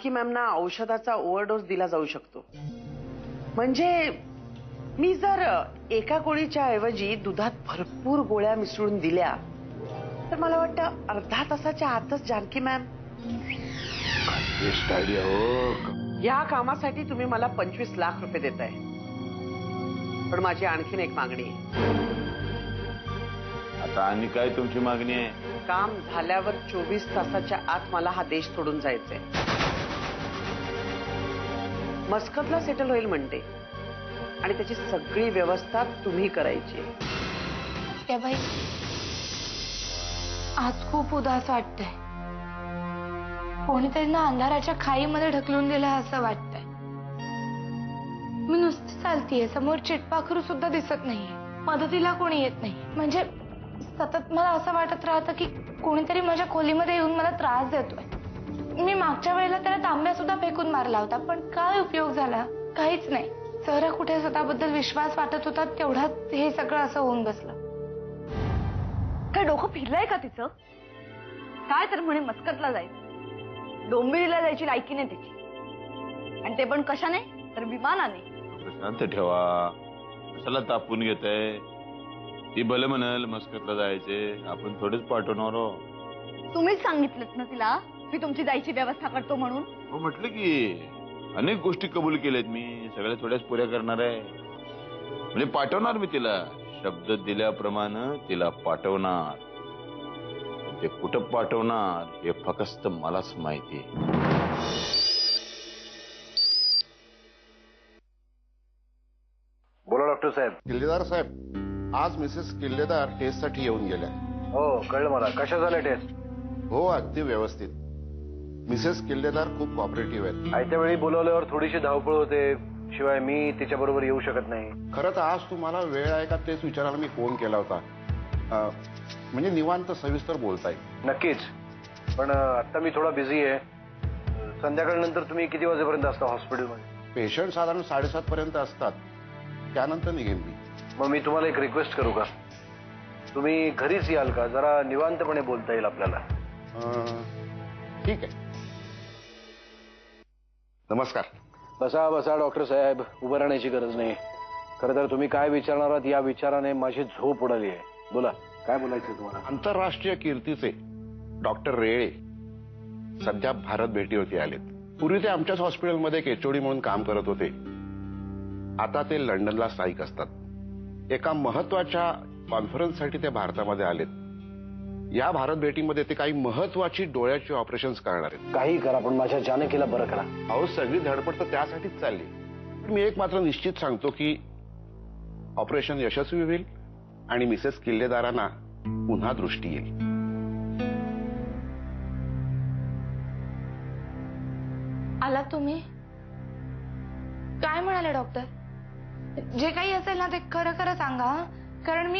की मॅमना औषधाचा ओव्हरडोस दिला जाऊ शकतो. म्हणजे मी जर एका गोळीच्या ऐवजी दुधात भरपूर गोळ्या मिसळून दिल्या तर मला वाटतं अर्धा तासाच्या आतच जानकी मॅम. बेस्ट आयडिया हो. या कामासाठी तुम्ही मला 25 लाख रुपये देताय. पण माझी आणखीन एक मागणी आहे. आता आणि काय तुमची मागणी आहे? काम झाल्यावर 24 तासाच्या आत मला हा देश सोडून जायचंय. मस्कतला सेटल होईल म्हणते आणि त्याची सगळी व्यवस्था तुम्ही करायची. त्या बाई आज खूप उदास वाटतंय. कोणीतरी ना अंधाराच्या खाईमध्ये ढकलून दिलं असं वाटतंय. मी नुसती चालतीये, समोर चिटपाखरू सुद्धा दिसत नाहीये, मदतीला कोणी येत नाही. म्हणजे सतत मला असं वाटत राहतं की कोणीतरी माझ्या खोलीमध्ये येऊन मला त्रास देतोय. मी मागच्या वेळेला त्याला तांब्या सुद्धा फेकून मारला होता, पण काय उपयोग झाला? काहीच नाही. जरा कुठे स्वतःबद्दल विश्वास वाटत होता तेवढ्यात हे सगळं असं होऊन बसलं. काय डोकं फिरलंय का तिचं? काय तर म्हणे मस्कतला जायचं, डोंबिवलीला जायची लायकी नाही तिची, आणि ते पण कशाने तर विमानाने. शांत ठेवा, कशाला तापून घेताय? ती भले म्हणाल मस्कतला जायचे, आपण थोडेच पाठवणार आहोत. तुम्हीच सांगितलं ना तिला मी तुमची जायची व्यवस्था करतो म्हणून. हो म्हटलं की अनेक गोष्टी कबूल केल्यात मी, सगळ्या थोड्याच पुऱ्या करणार आहे. म्हणजे पाठवणार मी तिला, शब्द दिल्याप्रमाणे तिला पाठवणार. ते कुठं पाठवणार हे फक्त मलाच माहिती आहे. बोला डॉक्टर साहेब. किल्लेदार साहेब, आज मिसेस किल्लेदार टेस्टसाठी येऊन गेल्या. हो कळलं मला. कशा झाल्या टेस्ट? हो अगदी व्यवस्थित. मिसेस किल्लेदार खूप कॉपरेटिव्ह आहेत. आयत्या वेळी बोलवल्यावर थोडीशी धावपळ होते, शिवाय मी तिच्या बरोबर येऊ शकत नाही. खरं तर आज तुम्हाला वेळ आहे का तेच विचारायला मी फोन केला होता. म्हणजे निवांत सविस्तर बोलताय. नक्कीच, पण आता मी थोडा बिझी आहे. संध्याकाळनंतर तुम्ही किती वाजेपर्यंत असता हॉस्पिटलमध्ये? पेशंट साधारण 7:30 पर्यंत असतात, त्यानंतर निघेन मी. मग मी तुम्हाला एक रिक्वेस्ट करू का? तुम्ही घरीच याल का? जरा निवांतपणे बोलता येईल आपल्याला. ठीक आहे. नमस्कार. बसा बसा डॉक्टर साहेब, उभं राहण्याची गरज नाही. खरं तर तुम्ही काय विचारणार आहात या विचाराने माझी झोप उडाली आहे. बोला, काय बोलायचं तुम्हाला? आंतरराष्ट्रीय कीर्तीचे डॉक्टर रेळे सध्या भारत भेटीवरती आलेत. पूर्वी ते आमच्याच हॉस्पिटलमध्ये एक एचओडी म्हणून काम करत होते. आता ते लंडनला स्थायिक असतात. एका महत्वाच्या कॉन्फरन्ससाठी ते भारतामध्ये आलेत. या भारत भेटीमध्ये ते काही महत्वाची डोळ्याची ऑपरेशन्स करणार आहेत. काही करा, पण माझ्या जानकीला बरं करा. अहो सगळी धडपड तर त्यासाठीच चालली. पण मी एक मात्र निश्चित सांगतो की ऑपरेशन यशस्वी होईल आणि मिसेस किल्लेदारांना पुन्हा दृष्टी येईल. आला तुम्ही? काय म्हणाले डॉक्टर? जे काही असेल ना ते खरं खरं सांगा, कारण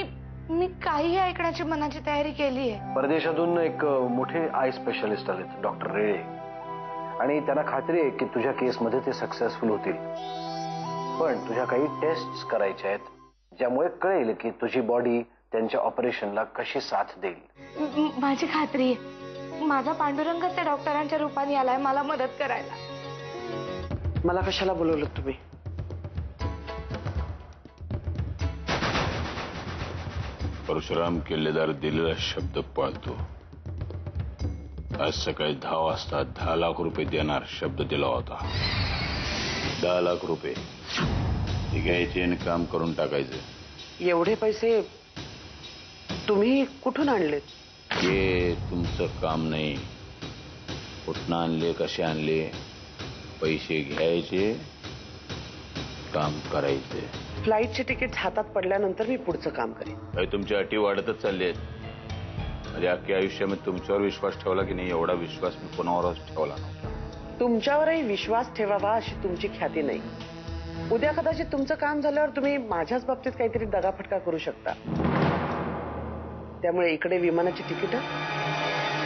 मी काही ऐकण्याची मनाची तयारी केली आहे. परदेशातून एक मोठे आय स्पेशलिस्ट आलेत, डॉक्टर रेळे, आणि त्यांना खात्री आहे की तुझ्या केसमध्ये ते सक्सेसफुल होतील. पण तुझ्या काही टेस्ट्स करायच्या आहेत, ज्यामुळे कळेल की तुझी बॉडी त्यांच्या ऑपरेशनला कशी साथ देईल. माझी खात्री आहे. माझा पांडुरंगच त्या डॉक्टरांच्या रूपाने आलाय मला मदत करायला. मला कशाला बोलवलं तुम्ही? परशुराम किल्लेदार दिलेला शब्द पाळतो. आज सकाळी 10 वाजता 10 लाख रुपये देणार शब्द दिला होता. 10 लाख रुपये घ्यायचे आणि काम करून टाकायचं. एवढे पैसे तुम्ही कुठून आणलेत? हे तुमचं काम नाही. कुठनं आणले, कसे आणले, पैसे घ्यायचे, काम करायचे. फ्लाईटचे तिकीट हातात पडल्यानंतर मी पुढचं काम करेन. काही तुमच्या अटी वाढतच चालले आहेत. म्हणजे अख्ख्या आयुष्यामध्ये तुमच्यावर विश्वास ठेवला की नाही, एवढा विश्वास मी कोणावरच ठेवला नव्हता. तुमच्यावरही विश्वास ठेवावा अशी तुमची ख्याती नाही. उद्या कदाचित तुमचं काम झाल्यावर तुम्ही माझ्याच बाबतीत काहीतरी दगाफटका करू शकता. त्यामुळे इकडे विमानाची तिकीट,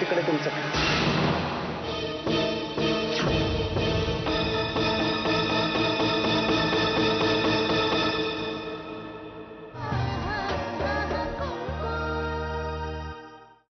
तिकडे तुमचं काम.